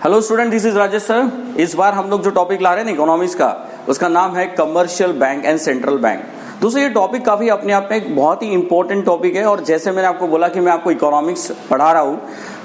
Hello student, this is Rajesh sir. इस बार हम लोग जो टॉपिक ला रहे हैं ना इकोनॉमिक्स का, उसका नाम है commercial bank and central bank. दोस्तों ये टॉपिक काफी अपने आप में एक बहुत ही इंपॉर्टेंट टॉपिक है और जैसे मैंने आपको बोला कि मैं आपको इकोनॉमिक्स पढ़ा रहा हूं,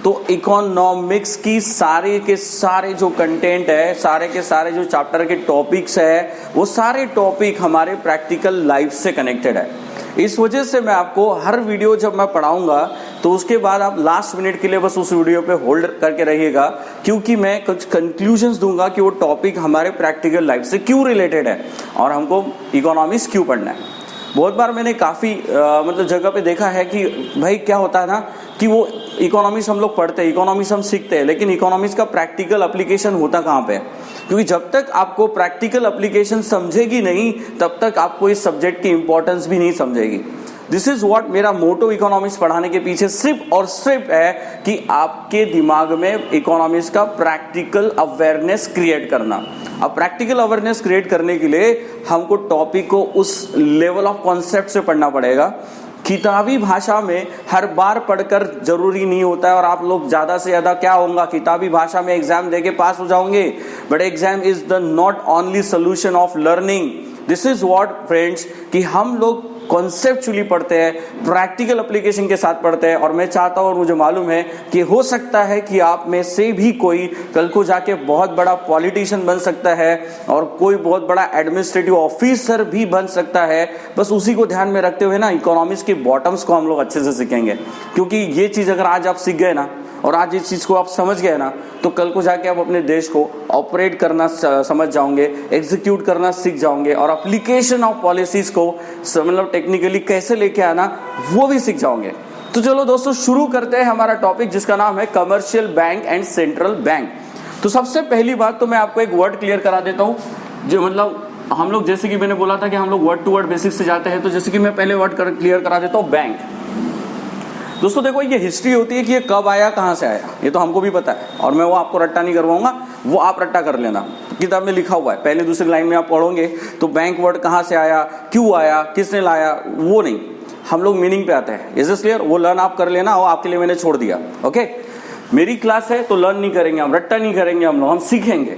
तो इकोनॉमिक्स की सारे के सारे जो कंटेंट है, सारे के सारे जो चैप्टर के टॉपिक्स है, वो सारे टॉपिक हमारे प्रैक्टिकल लाइफ से कनेक्टेड है। इस वजह से मैं आपको हर वीडियो जब मैं पढ़ाऊंगा तो उसके बाद आप लास्ट मिनट के लिए बस उस वीडियो पे होल्ड करके रहिएगा, क्योंकि मैं कुछ कंक्लूजन्स दूंगा कि वो टॉपिक हमारे प्रैक्टिकल लाइफ से क्यों रिलेटेड है और हमको इकोनॉमिक्स क्यों पढ़ना है। बहुत बार मैंने काफी मतलब जगह पे देखा है कि भाई क्या होता है ना कि वो इकोनॉमिक्स हम लोग पढ़ते हैं, इकोनॉमिक्स हम सीखते हैं, लेकिन इकोनॉमिक्स का प्रैक्टिकल एप्लीकेशन होता कहाँ पे है? क्योंकि जब तक आपको प्रैक्टिकल एप्लीकेशन समझेगी नहीं तब तक आपको इस सब्जेक्ट की इंपॉर्टेंस भी नहीं समझेगी। दिस इज व्हाट मेरा मोटो इकोनॉमिक्स पढ़ाने के पीछे सिर्फ और सिर्फ है कि आपके दिमाग में इकोनॉमिक्स का प्रैक्टिकल अवेयरनेस क्रिएट करना। अब प्रैक्टिकल अवेयरनेस क्रिएट करने के लिए हमको टॉपिक को उस लेवल ऑफ कॉन्सेप्ट से पढ़ना पड़ेगा। किताबी भाषा में हर बार पढ़कर जरूरी नहीं होता है और आप लोग ज्यादा से ज्यादा क्या होगा, किताबी भाषा में एग्जाम देके पास हो जाओगे, but exam is the not only solution of learning. This is what friends कि हम लोग कॉन्सेप्चुअली पढ़ते हैं, प्रैक्टिकल एप्लीकेशन के साथ पढ़ते हैं। और मैं चाहता हूं और मुझे मालूम है कि हो सकता है कि आप में से भी कोई कल को जाके बहुत बड़ा पॉलिटिशियन बन सकता है और कोई बहुत बड़ा एडमिनिस्ट्रेटिव ऑफिसर भी बन सकता है। बस उसी को ध्यान में रखते हुए ना इकोनॉमिक्स के बॉटम्स को हम लोग अच्छे से सीखेंगे, क्योंकि ये चीज अगर आज आप सीख गए ना और आज इस चीज को आप समझ गए ना, तो कल को जाके आप अपने देश को ऑपरेट करना समझ जाओगे, एग्जीक्यूट करना सीख जाओगे और एप्लीकेशन ऑफ पॉलिसीज को मतलब टेक्निकली कैसे लेके आना वो भी सीख जाओगे। तो चलो दोस्तों शुरू करते हैं हमारा टॉपिक, जिसका नाम है commercial bank and central bank. तो सबसे पहली बात तो मैं आपको एक वर्ड क्लियर करा देता हूं, जो मतलब हम लोग जैसे कि मैंने बोला था कि हम लोग वर्ड टू वर्ड बेसिक्स से जाते हैं, तो जैसे कि मैं पहले वर्ड क्लियर करा देता हूं, बैंक। दोस्तों देखो, ये हिस्ट्री होती है कि ये कब आया, कहां से आया, ये तो हमको भी पता है और मैं वो आपको रट्टा नहीं करवाऊंगा, वो आप रट्टा कर लेना। किताब में लिखा हुआ है, पहले दूसरी लाइन में आप पढ़ोगे तो बैंक वर्ड कहां से आया, क्यों आया, किसने लाया, वो नहीं, हम लोग मीनिंग पे आते हैं। Is this clear? वो लर्न आप कर लेना, वो आपके लिए मैंने छोड़ दिया। ओके, मेरी क्लास है तो लर्न नहीं करेंगे हम, रट्टा नहीं करेंगे हम लोग, हम सीखेंगे।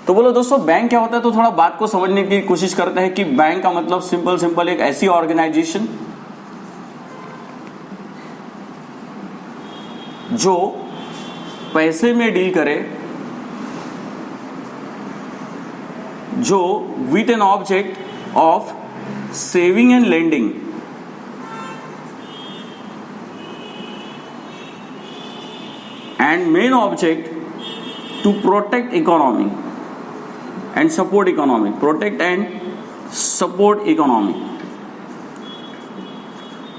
तो बोलो दोस्तों बैंक क्या होता है, तो थोड़ा बात को समझने की कोशिश करते हैं कि बैंक का मतलब सिंपल एक ऐसी ऑर्गेनाइजेशन जो पैसे में डील करे, जो with an object of saving and lending and main object to protect economy and support economy, protect and support economy.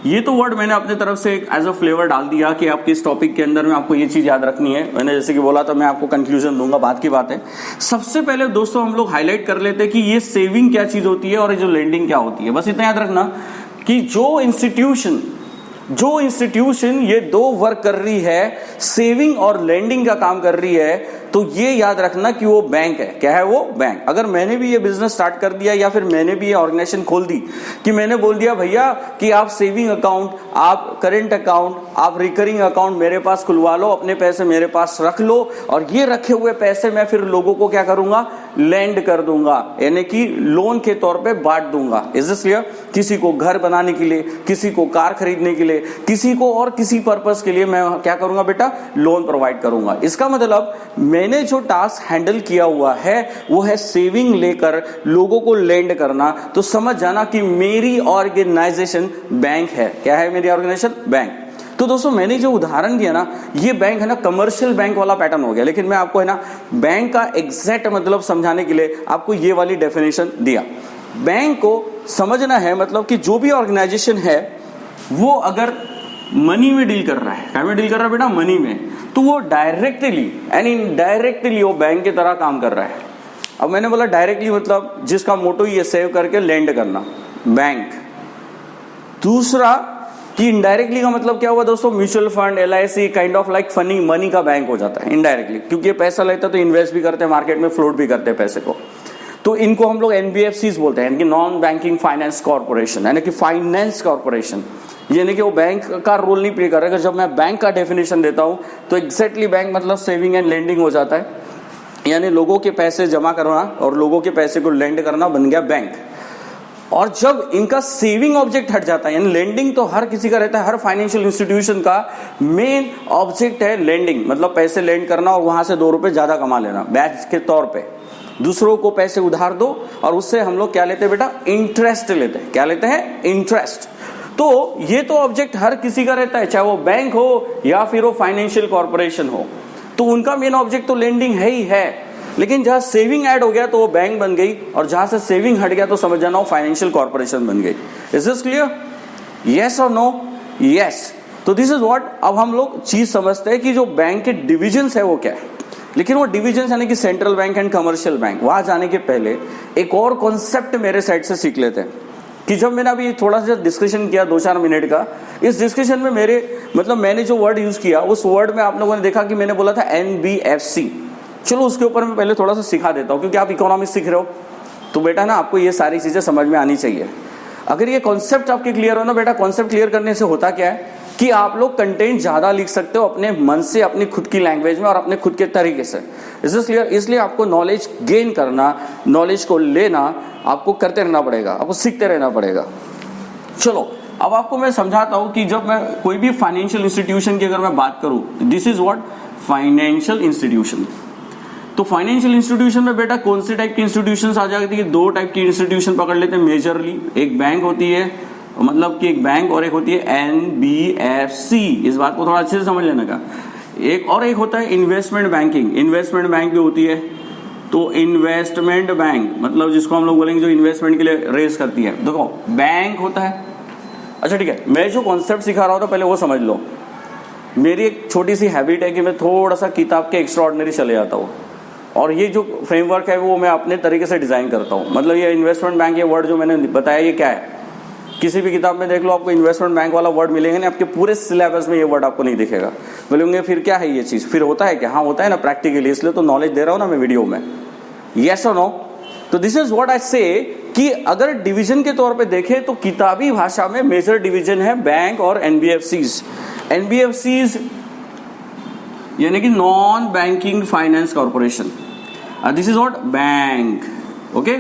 ये तो वर्ड मैंने अपने तरफ से एज अ फ्लेवर डाल दिया कि आपके इस टॉपिक के अंदर में आपको ये चीज याद रखनी है। मैंने जैसे कि बोला था मैं आपको कंक्लूजन दूंगा, बात की बात है। सबसे पहले दोस्तों हम लोग हाईलाइट कर लेते हैं कि ये सेविंग क्या चीज होती है और ये जो लेंडिंग क्या होती है। बस इतना याद रखना कि जो इंस्टीट्यूशन ये दो वर्क कर रही है, सेविंग और लेंडिंग का काम कर रही है, तो ये याद रखना कि वो बैंक है। क्या है वो? बैंक। अगर मैंने भी ये बिजनेस स्टार्ट कर दिया या फिर मैंने भी ये ऑर्गेनाइजेशन खोल दी कि मैंने बोल दिया भैया कि आप सेविंग अकाउंट, आप करेंट अकाउंट, आप रिकरिंग अकाउंट मेरे पास खुलवा लो, अपने पैसे मेरे पास रख लो और ये रखे हुए पैसे मैं फिर लोगों को क्या करूंगा, लैंड कर दूंगा, यानी कि लोन के तौर पे बांट दूंगा। Is this clear? किसी को घर बनाने के लिए, किसी को कार खरीदने के लिए, किसी को और किसी पर्पस के लिए मैं क्या करूंगा बेटा, लोन प्रोवाइड करूंगा। इसका मतलब मैंने जो टास्क हैंडल किया हुआ है वो है सेविंग लेकर लोगों को लेंड करना। तो समझ जाना कि मेरी ऑर्गेनाइजेशन बैंक है। क्या है मेरी ऑर्गेनाइजेशन? बैंक। तो दोस्तों मैंने जो उदाहरण दिया ना, ये बैंक है ना, कमर्शियल बैंक वाला पैटर्न हो गया, लेकिन मैं आपको है ना बैंक का एग्जैक्ट मतलब समझाने के लिए आपको ये वाली डेफिनेशन दिया। बैंक को समझना है मतलब कि जो भी ऑर्गेनाइजेशन है वो अगर मनी में डील कर रहा है, क्या में डील कर रहा है बेटा? मनी में, तो वो डायरेक्टली एंड इनडायरेक्टली वो बैंक की तरह काम कर रहा है। अब मैंने बोला डायरेक्टली मतलब जिसका मोटो ये सेव करके लेंड करना, बैंक। दूसरा कि इनडायरेक्टली का मतलब क्या हुआ दोस्तों? Mutual fund, LIC, kind of like funny money का बैंक हो जाता है इनडायरेक्टली, क्योंकि ये पैसा लेता है तो इन्वेस्ट भी करते हैं मार्केट में, फ्लोट भी करते हैं पैसे को। तो इनको हम लोग NBFCs बोलते हैं, यानी कि नॉन बैंकिंग फाइनेंस कॉर्पोरेशन, यानी कि फाइनेंस कॉर्पोरेशन। यानी कि वो बैंक का रोल नहीं प्ले कर रहा है। जब मैं बैंक का डेफिनेशन देता हूं तो एग्जैक्टली बैंक मतलब सेविंग एंड लेंडिंग हो जाता है। यानी लोगों के पैसे जमा करना और लोगों के पैसे को लेंड करना बन गया बैंक। और जब इनका सेविंग ऑब्जेक्ट हट जाता है, यानी लेंडिंग तो हर किसी का रहता है, हर फाइनेंशियल इंस्टीट्यूशन का मेन ऑब्जेक्ट है लेंडिंग, मतलब पैसे लेंड करना और वहां से 2 रुपए ज्यादा कमा लेना ब्याज के तौर पे। दूसरों को पैसे उधार दो और उससे हम लोग क्या लेते हैं बेटा, इंटरेस्ट लेते हैं। क्या लेते हैं, इंटरेस्ट। तो ये तो ऑब्जेक्ट हर किसी का रहता है, चाहे वो बैंक हो या फिर वो फाइनेंशियल कॉर्पोरेशन हो, तो उनका मेन ऑब्जेक्ट तो लेंडिंग है ही है। लेकिन जहां सेविंग ऐड हो गया तो वो बैंक बन गई, और जहां से सेविंग हट गया तो समझ जाना वो फाइनेंशियल कॉर्पोरेशन बन गई। Is this clear? यस और नो? यस। तो दिस इज व्हाट, अब हम लोग चीज समझते हैं कि जो बैंक के डिविजन्स है वो क्या है। लेकिन वो डिविजन्स यानी कि central bank and commercial bank, वहां जाने के पहले एक और कॉन्सेप्ट मेरे साइड से सीख लेते हैं कि जब मैंने अभी थोड़ा सा डिस्कशन किया 2-4 मिनट का, इस डिस्कशन में मैंने जो वर्ड यूज किया उस वर्ड में आप लोगों ने देखा कि मैंने बोला था NBFC। चलो उसके ऊपर मैं पहले थोड़ा सा सिखा देता हूं, क्योंकि आप इकोनॉमिक्स सीख रहे हो तो बेटा ना आपको ये सारी चीजें समझ में आनी चाहिए। अगर ये कॉन्सेप्ट आपके क्लियर हो ना बेटा, कॉन्सेप्ट क्लियर करने से होता क्या है कि आप लोग कंटेंट ज्यादा लिख सकते हो अपने मन से, अपनी खुद की लैंग्वेज में और अपने खुद के तरीके से। Is this clear? इसलिए आपको नॉलेज गेन करना, नॉलेज को लेना आपको करते रहना पड़ेगा, आपको सीखते रहना पड़ेगा। चलो अब आपको मैं समझाता हूं कि जब मैं कोई भी फाइनेंशियल इंस्टीट्यूशन की अगर मैं बात करूं, this is what financial institution. तो फाइनेंशियल इंस्टीट्यूशन में बेटा कौन से टाइप की इंस्टीट्यूशंस आ जाती है? 2 टाइप की इंस्टीट्यूशन पकड़ लेते हैं मेजरली। एक बैंक होती है, मतलब कि एक बैंक, और एक होती है NBFC। इस बात को थोड़ा अच्छे से समझ लेने का। एक होता है इन्वेस्टमेंट बैंकिंग। इन्वेस्टमेंट बैंक भी होती है, तो इन्वेस्टमेंट बैंक मतलब जिसको हम लोग बोलेंगे जो इन्वेस्टमेंट के लिए रेस करती है। देखो बैंक होता है। अच्छा ठीक है, मैं जो कॉन्सेप्ट सिखा रहा हूं पहले वो समझ लो। मेरी एक छोटी सी हैबिट है कि मैं थोड़ा सा किताब के एक्स्ट्राऑर्डिनरी चले जाता हूँ, और ये जो फ्रेमवर्क है वो मैं अपने तरीके से डिजाइन करता हूँ। मतलब ये इन्वेस्टमेंट बैंक, ये वर्ड जो मैंने बताया ये क्या है, किसी भी किताब में देख लो आपको इन्वेस्टमेंट बैंक वाला वर्ड मिलेगा नहीं, आपके पूरे सिलेबस में ये वर्ड आपको नहीं दिखेगा। बोलेंगे फिर क्या है ये चीज, फिर होता है क्या? हाँ होता है ना प्रैक्टिकली, इसलिए तो नॉलेज दे रहा हूँ ना मैं वीडियो में। यस और नो? तो दिस इज व्हाट आई से कि अगर डिवीजन के तौर पे देखें तो किताबी भाषा में मेजर डिवीजन है बैंक और NBFCs। NBFCs यानी कि non banking finance corporation. This is what bank, okay,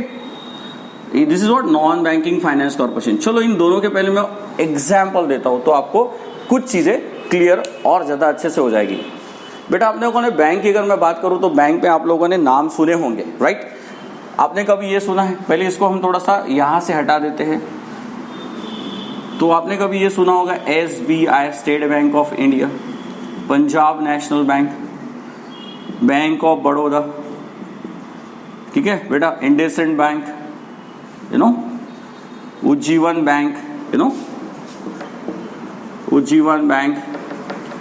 this is what non banking finance corporation. चलो इन दोनों के पहले मैं एग्जाम्पल देता हूं तो आपको कुछ चीजें क्लियर और ज्यादा अच्छे से हो जाएगी। बेटा आप लोगों ने बैंक की अगर मैं बात करूं तो बैंक पे आप लोगों ने नाम सुने होंगे, राइट? आपने कभी ये सुना है? पहले इसको हम थोड़ा सा यहां से हटा देते हैं। तो आपने कभी ये सुना होगा SBI state bank of India, Punjab national bank, bank of Baroda, ठीक है बेटा, IndusInd bank, you know, Ujjivan bank, you know, Ujjivan bank.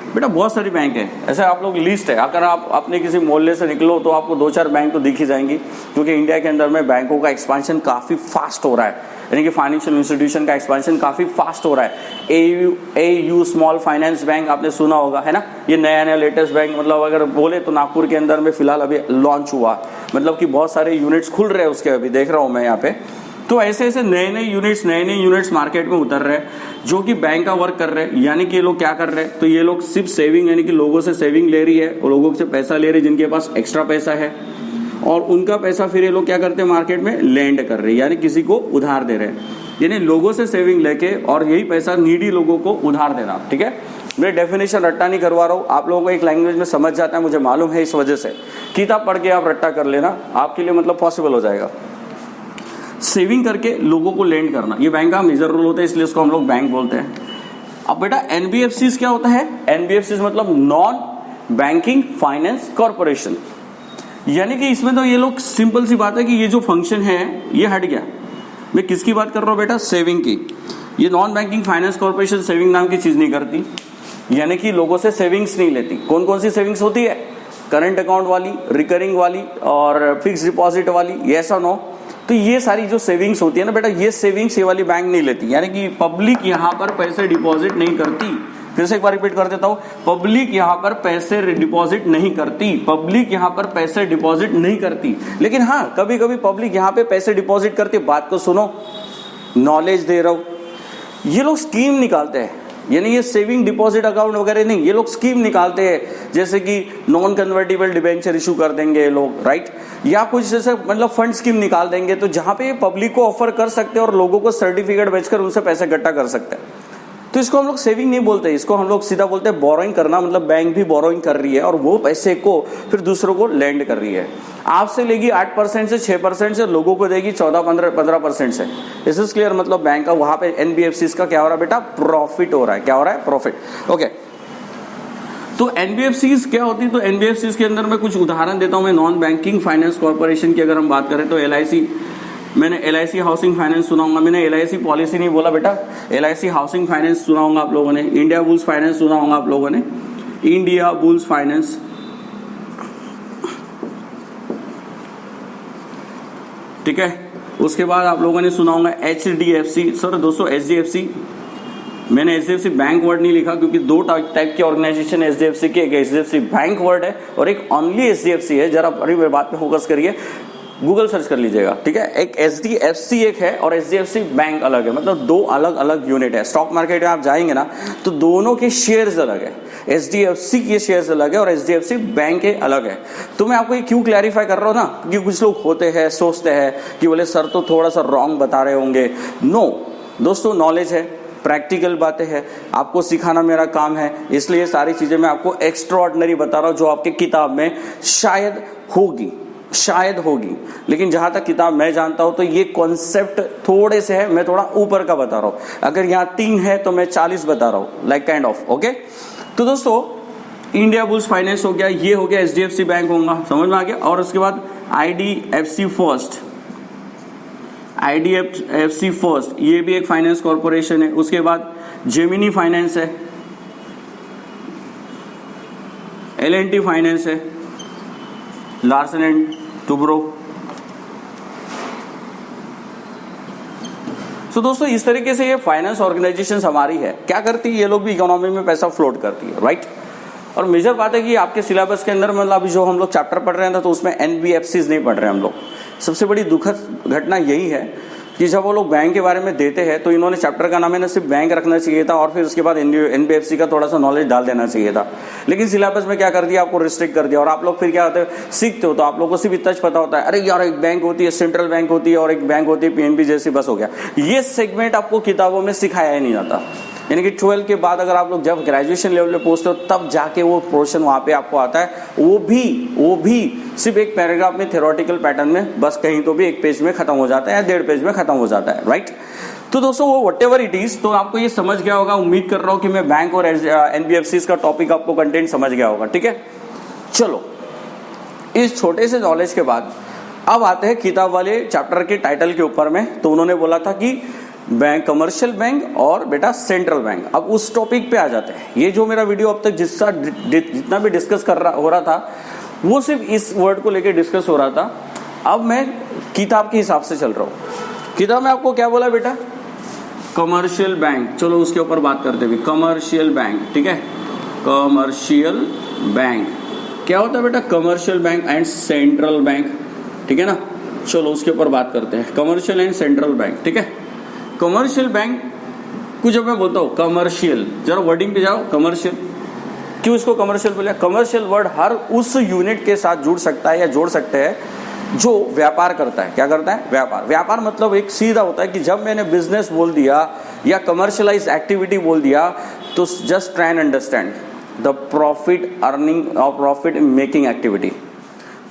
बेटा बहुत सारी बैंक है, ऐसे आप लोग लिस्ट है। अगर आप अपने किसी मोहल्ले से निकलो तो आपको 2-4 बैंक तो दिख ही जाएंगी, क्योंकि इंडिया के अंदर में बैंकों का एक्सपेंशन काफी फास्ट हो रहा है, यानी कि फाइनेंशियल इंस्टीट्यूशन का एक्सपेंशन काफी फास्ट हो रहा है। AU स्मॉल फाइनेंस बैंक आपने सुना होगा, है ना? ये नया लेटेस्ट बैंक, मतलब अगर बोले तो नागपुर के अंदर में फिलहाल अभी लॉन्च हुआ, मतलब कि बहुत सारे यूनिट्स खुल रहे हैं उसके, अभी देख रहा हूं मैं यहाँ पे। तो ऐसे नए नए यूनिट्स मार्केट में उतर रहे हैं जो कि बैंक का वर्क कर रहे हैं। यानी कि ये लोग क्या कर रहे हैं, तो ये लोग सिर्फ सेविंग, यानी कि लोगों से सेविंग ले रही है, और लोगों से पैसा ले रही है जिनके पास एक्स्ट्रा पैसा है, और उनका पैसा फिर ये लोग क्या करते हैं मार्केट में लेंड कर रहे हैं, यानी किसी को उधार दे रहे हैं। यानी लोगों से सेविंग लेके और यही पैसा नीडी लोगों को उधार देना, ठीक है? मैं डेफिनेशन रट्टा नहीं करवा रहा हूँ, आप लोगों को एक लैंग्वेज में समझ जाता है, मुझे मालूम है, इस वजह से किताब पढ़ के आप रट्टा कर लेना, आपके लिए मतलब पॉसिबल हो जाएगा। सेविंग करके लोगों को लेंड करना, ये बैंक का मेजर रोल होता है, इसलिए इसको हम लोग बैंक बोलते हैं। अब बेटा NBFCs क्या होता है? NBFCs मतलब नॉन बैंकिंग फाइनेंस कॉर्पोरेशन। यानी कि इसमें तो ये लोग, सिंपल सी बात है कि ये जो फंक्शन है ये हट गया। मैं किसकी बात कर रहा हूँ बेटा? सेविंग की। ये non banking finance corporation saving नाम की चीज नहीं करती, यानी कि लोगों से सेविंग्स नहीं लेती। कौन कौन सी सेविंग्स होती है? करंट अकाउंट वाली, रिकरिंग वाली और फिक्स डिपॉजिट वाली, यस और नो? तो ये सारी जो सेविंग्स होती है ना बेटा, ये सेविंग्स ये वाली बैंक नहीं लेती, यानी कि पब्लिक यहाँ पर पैसे डिपॉजिट नहीं करती। फिर से एक बार रिपीट कर देता हूँ, पब्लिक यहाँ पर पैसे डिपॉजिट नहीं करती, पब्लिक यहाँ पर पैसे डिपॉजिट नहीं करती। लेकिन हाँ, कभी कभी पब्लिक यहाँ पे पैसे डिपॉजिट करती। बात को सुनो, नॉलेज दे रहा हूँ। ये लोग स्कीम निकालते हैं, यानी ये सेविंग डिपॉजिट अकाउंट वगैरह नहीं, ये लोग स्कीम निकालते हैं जैसे कि नॉन कन्वर्टेबल डिबेंचर इशू कर देंगे ये लोग, राइट, या कुछ जैसे मतलब फंड स्कीम निकाल देंगे, तो जहां पे पब्लिक को ऑफर कर सकते हैं और लोगों को सर्टिफिकेट बेचकर उनसे पैसे इकट्ठा कर सकते हैं। तो इसको हम लोग सेविंग नहीं बोलते, इसको हम लोग सीधा बोलते हैं बोरोइंग करना, मतलब बैंक भी बोरोइंग कर रही है और वो पैसे को फिर दूसरों को लेंड कर रही है। आपसे लेगी 8% से 6% से, लोगों को देगी 14-15% से। इस इज क्लियर, मतलब बैंक का वहां पे एनबीएफसी का क्या हो रहा है बेटा, प्रॉफिट हो रहा है। क्या हो रहा है, प्रॉफिट। ओके, तो एनबीएफसीज क्या होती है, तो एनबीएफसीज के अंदर मैं कुछ उदाहरण देता हूं। मैं नॉन बैंकिंग फाइनेंस कॉर्पोरेशन की अगर हम बात करें तो एलआईसी, मैंने एलआईसी हाउसिंग फाइनेंस सुना होगा, मैंने एलआईसी पॉलिसी नहीं बोला बेटा, एलआईसी हाउसिंग फाइनेंस सुना होगा आप लोगों ने, इंडिया बुल्स फाइनेंस सुना होगा आप लोगों ने, इंडिया बुल्स फाइनेंस, ठीक है। उसके बाद आप लोगों ने सुना होगा एचडीएफसी। सर दोस्तों एचडीएफसी, मैंने एचडीएफसी बैंक वर्ड नहीं लिखा क्योंकि दो टाइप की ऑर्गेनाइजेशन है एचडीएफसी की, एक एचडीएफसी बैंक वर्ड है और एक ओनली एचडीएफसी है। जरा बड़ी बात पे फोकस करिए, गूगल सर्च कर लीजिएगा, ठीक है। एक एचडीएफसी एक है और एचडीएफसी बैंक अलग है, मतलब दो अलग अलग यूनिट है। स्टॉक मार्केट में आप जाएंगे ना तो दोनों के शेयर्स अलग है, एचडीएफसी के शेयर्स अलग है और एचडीएफसी बैंक के अलग है। तो मैं आपको ये क्यों क्लैरिफाई कर रहा हूं ना, क्योंकि कुछ लोग होते हैं सोचते हैं कि बोले सर तो थोड़ा सा रॉन्ग बता रहे होंगे। नो दोस्तों, नॉलेज है, प्रैक्टिकल बातें हैं, आपको सिखाना मेरा काम है, इसलिए ये सारी चीजें मैं आपको एक्स्ट्रा ऑर्डिनरी बता रहा हूं जो आपके किताब में शायद होगी, लेकिन जहां तक किताब मैं जानता हूं तो ये कॉन्सेप्ट थोड़े से है, मैं थोड़ा ऊपर का बता रहा हूं। अगर यहां 3 है तो मैं 40 बता रहा हूं, लाइक काइंड ऑफ। ओके, तो दोस्तों इंडिया बुल्स फाइनेंस हो गया, ये हो गया एचडीएफसी बैंक होगा, समझ में आ गया। और उसके बाद आईडीएफसी फर्स्ट, ये भी एक फाइनेंस कॉर्पोरेशन है। उसके बाद जेमिनी फाइनेंस है, एल&टी फाइनेंस है, लार्सन एंड टुब्रो। तो दोस्तों इस तरीके से ये फाइनेंस ऑर्गेनाइजेशंस हमारी है, क्या करती है, ये लोग भी इकोनॉमी में पैसा फ्लोट करती है, राइट। और मेजर बात है कि आपके सिलेबस के अंदर मतलब अभी जो हम लोग चैप्टर पढ़ रहे हैं तो उसमें एनबीएफसीज नहीं पढ़ रहे हैं हम लोग। सबसे बड़ी दुखद घटना यही है कि जब वो लोग बैंक के बारे में देते हैं तो इन्होंने चैप्टर का नाम है ना सिर्फ बैंक रखना चाहिए था और फिर उसके बाद एनबीएफसी का थोड़ा सा नॉलेज डाल देना चाहिए था, लेकिन सिलेबस में क्या कर दिया, आपको रिस्ट्रिक्ट कर दिया। और आप लोग फिर क्या होते हैं, सीखते हो तो आप लोगों को सिर्फ इतना पता होता है, अरे यार एक बैंक होती है, सेंट्रल बैंक होती है और एक बैंक होती है पीएनबी जैसी, बस हो गया। ये सेगमेंट आपको किताबों में सिखाया ही नहीं जाता। यानी कि 12 के बाद अगर आप लोग जब ग्रेजुएशन लेवल पे पहुंचते हो तब जाके वो पोर्शन वहां पे आपको आता है, वो भी सिर्फ एक पैराग्राफ में थ्योरेटिकल पैटर्न में, बस कहीं तो भी एक पेज में खत्म हो जाता है या 1.5 पेज में खत्म हो जाता है, राइट। तो दोस्तों वो व्हाटएवर इट इज, तो आपको ये समझ गया होगा, उम्मीद कर रहा हूं कि मैं बैंक और एनबीएफसी का टॉपिक आपको कंटेंट समझ गया होगा, ठीक है। चलो इस छोटे से नॉलेज के बाद अब आते हैं किताब वाले चैप्टर के टाइटल के ऊपर में। तो उन्होंने बोला था कि बैंक, कमर्शियल बैंक और बेटा सेंट्रल बैंक। अब उस टॉपिक पे आ जाते हैं। ये जो मेरा वीडियो अब तक जितना भी डिस्कस हो रहा था वो सिर्फ इस वर्ड को लेकर डिस्कस हो रहा था। अब मैं किताब के हिसाब से चल रहा हूं। किताब में आपको क्या बोला बेटा, कमर्शियल बैंक। चलो उसके ऊपर बात करते हैं, कमर्शियल बैंक, ठीक है। कमर्शियल बैंक क्या होता है बेटा, commercial bank and central bank, ठीक है ना। चलो उसके ऊपर बात करते हैं, कमर्शियल एंड सेंट्रल बैंक, ठीक है। कमर्शियल बैंक कुछ जब मैं बोलता हूं कमर्शियल, जरा वर्डिंग पे जाओ, कमर्शियल क्यों इसको कमर्शियल बोला। कमर्शियल वर्ड हर उस यूनिट के साथ जुड़ सकता है या जोड़ सकते हैं जो व्यापार करता है। क्या करता है, व्यापार मतलब एक सीधा होता है कि जब मैंने बिजनेस बोल दिया या कमर्शियलाइज एक्टिविटी बोल दिया तो just try and understand the profit earning और profit making activity.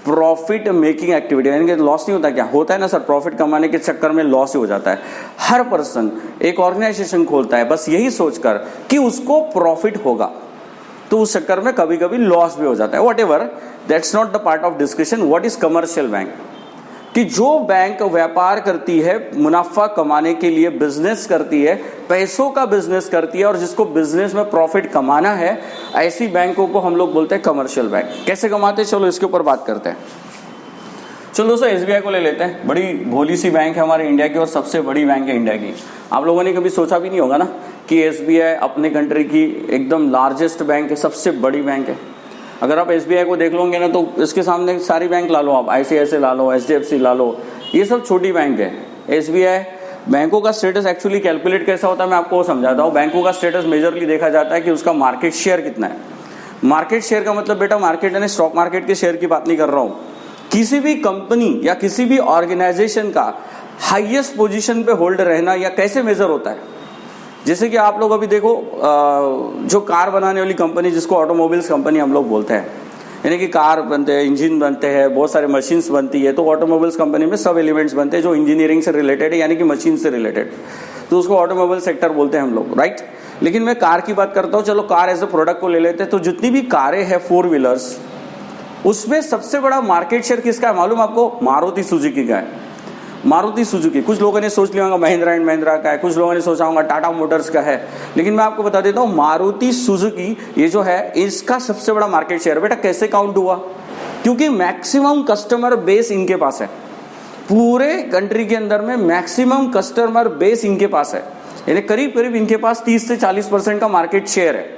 Profit making activity यानी कि लॉस नहीं होता, क्या होता है ना सर, प्रॉफिट कमाने के चक्कर में लॉस ही हो जाता है। हर पर्सन एक ऑर्गेनाइजेशन खोलता है बस यही सोचकर कि उसको प्रॉफिट होगा, तो उस चक्कर में कभी कभी लॉस भी हो जाता है। What ever, that's not the part of discussion. What is commercial bank, कि जो बैंक व्यापार करती है, मुनाफा कमाने के लिए बिजनेस करती है, पैसों का बिजनेस करती है और जिसको बिजनेस में प्रॉफिट कमाना है, ऐसी बैंकों को हम लोग बोलते हैं कमर्शियल बैंक। कैसे कमाते हैं, चलो इसके ऊपर बात करते हैं। चलो दोस्तों एसबीआई को ले लेते हैं। बड़ी भोली सी बैंक है हमारे इंडिया की और सबसे बड़ी बैंक है इंडिया की। आप लोगों ने कभी सोचा भी नहीं होगा ना कि एसबीआई अपने कंट्री की एकदम लार्जेस्ट बैंक है, सबसे बड़ी बैंक है। अगर आप एसबीआई को देख लोगे ना तो इसके सामने सारी बैंक ला लो, आप आईसीआईसीआई ला लो, एचडीएफसी ला लो, ये सब छोटी बैंक है। एसबीआई बैंकों का स्टेटस एक्चुअली कैलकुलेट कैसा होता है मैं आपको समझाता हूँ। बैंकों का स्टेटस मेजरली देखा जाता है कि उसका मार्केट शेयर कितना है। मार्केट शेयर का मतलब बेटा मार्केट यानी स्टॉक मार्केट के शेयर की बात नहीं कर रहा हूँ, किसी भी कंपनी या किसी भी ऑर्गेनाइजेशन का हाईएस्ट पोजीशन पे होल्ड रहना या कैसे मेजर होता है। जैसे कि आप लोग अभी देखो जो कार बनाने वाली कंपनी जिसको ऑटोमोबाइल्स कंपनी हम लोग बोलते हैं, यानी कि कार बनते हैं, इंजन बनते हैं, बहुत सारे मशीन्स बनती है, तो ऑटोमोबाइल्स कंपनी में सब एलिमेंट्स बनते हैं जो इंजीनियरिंग से रिलेटेड है, यानी कि मशीन से रिलेटेड, तो उसको ऑटोमोबाइल सेक्टर बोलते हैं हम लोग, राइट। लेकिन मैं कार की बात करता हूँ, चलो कार एज ए प्रोडक्ट को ले लेते हैं। तो जितनी भी कारें हैं 4 व्हीलर्स, उसमें सबसे बड़ा मार्केट शेयर किसका है मालूम आपको? मारुति सुजुकी का है। मारुति सुजुकी, कुछ लोगों ने सोच लिया होगा महिंद्रा एंड महिंद्रा का है, कुछ लोगों ने सोचा होगा टाटा मोटर्स का है, लेकिन मैं आपको बता देता हूँ मारुति सुजुकी ये जो है इसका सबसे बड़ा मार्केट शेयर। बेटा कैसे काउंट हुआ? क्योंकि मैक्सिमम कस्टमर बेस इनके पास है, पूरे कंट्री के अंदर में मैक्सिमम कस्टमर बेस इनके पास है, यानी करीब करीब इनके पास 30 से 40% का मार्केट शेयर है।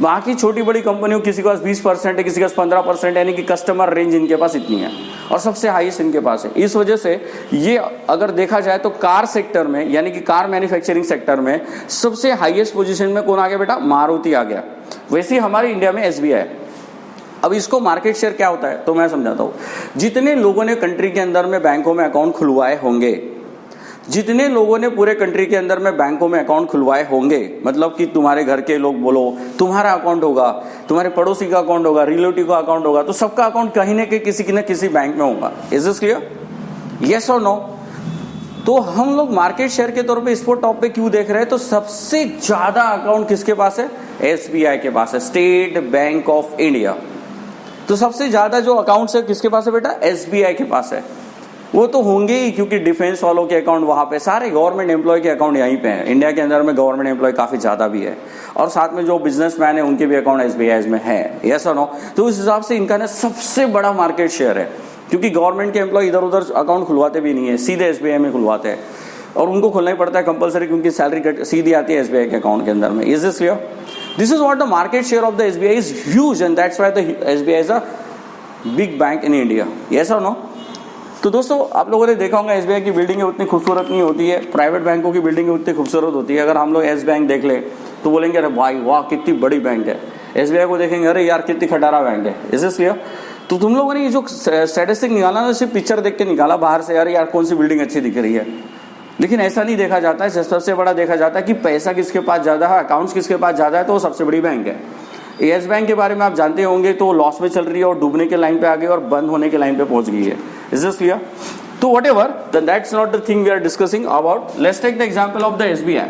बाकी छोटी बड़ी कंपनियों किसी के पास 20% है, किसी के पास 15%, यानी कि कस्टमर रेंज इनके पास इतनी है और सबसे हाईएस्ट इनके पास है। इस वजह से ये अगर देखा जाए तो कार सेक्टर में, यानी कि कार मैन्युफैक्चरिंग सेक्टर में सबसे हाईएस्ट पोजीशन में कौन आ गया बेटा? मारुति आ गया। वैसे ही हमारे इंडिया में SBI है। अब इसको मार्केट शेयर क्या होता है तो मैं समझाता हूँ। जितने लोगों ने कंट्री के अंदर में बैंकों में अकाउंट खुलवाए होंगे, जितने लोगों ने पूरे कंट्री के अंदर में बैंकों में अकाउंट खुलवाए होंगे, मतलब कि तुम्हारे घर के लोग बोलो, तुम्हारा अकाउंट होगा, तुम्हारे पड़ोसी का अकाउंट होगा, रिलेटिव का अकाउंट होगा, तो सबका अकाउंट कहीं ना कहीं किसी न किसी बैंक में होगा। Is this clear? यस और नो? तो हम लोग मार्केट शेयर के तौर पे इस टॉप पे क्यों देख रहे हैं? तो सबसे ज्यादा अकाउंट किसके पास है? SBI के पास है, स्टेट बैंक ऑफ इंडिया। तो सबसे ज्यादा जो अकाउंट है किसके पास है बेटा? SBI के पास है। वो तो होंगे ही क्योंकि डिफेंस वालों के अकाउंट वहां पे, सारे गवर्नमेंट एम्प्लॉय के अकाउंट यहीं पे हैं। इंडिया के अंदर में गवर्नमेंट एम्प्लॉय काफी ज्यादा भी है और साथ में जो बिजनेसमैन है उनके भी अकाउंट SBI में है। यस और नो? तो उस हिसाब से इनका ना सबसे बड़ा मार्केट शेयर है, क्योंकि गवर्नमेंट के एम्प्लॉय इधर उधर अकाउंट खुलवाते भी नहीं है, सीधे SBI में खुलवाते हैं और उनको खोलना ही पड़ता है कंपलसरी, क्योंकि सैलरी सीधी आती है SBI के अकाउंट के अंदर में। Is this clear? This is what the market share of the SBI is huge and that's why the SBI is a big bank in India. Yes और नो? तो दोस्तों आप लोगों ने देखा होगा SBI की बिल्डिंग उतनी खूबसूरत नहीं होती है, प्राइवेट बैंकों की बिल्डिंग उतनी खूबसूरत होती है। अगर हम लोग S बैंक देख ले तो बोलेंगे अरे भाई वाह कितनी बड़ी बैंक है। SBI को देखेंगे अरे यार कितनी खटारा बैंक है। Is this clear? तो तुम लोगों ने ये जो स्टैटिस्टिक निकाला ना, सिर्फ पिक्चर देख के निकाला बाहर से, यार कौन सी बिल्डिंग अच्छी दिख रही है, लेकिन ऐसा नहीं देखा जाता है। सबसे बड़ा देखा जाता है कि पैसा किसके पास ज्यादा है, अकाउंट्स किसके पास ज्यादा है, तो वो सबसे बड़ी बैंक है। येस बैंक के बारे में आप जानते होंगे, तो लॉस में चल रही है और डूबने के लाइन पे आ गई और बंद होने के लाइन पे पहुंच गई है। Is this clear? तो whatever, then that's not the thing we are discussing about. Let's take the example of the SBI.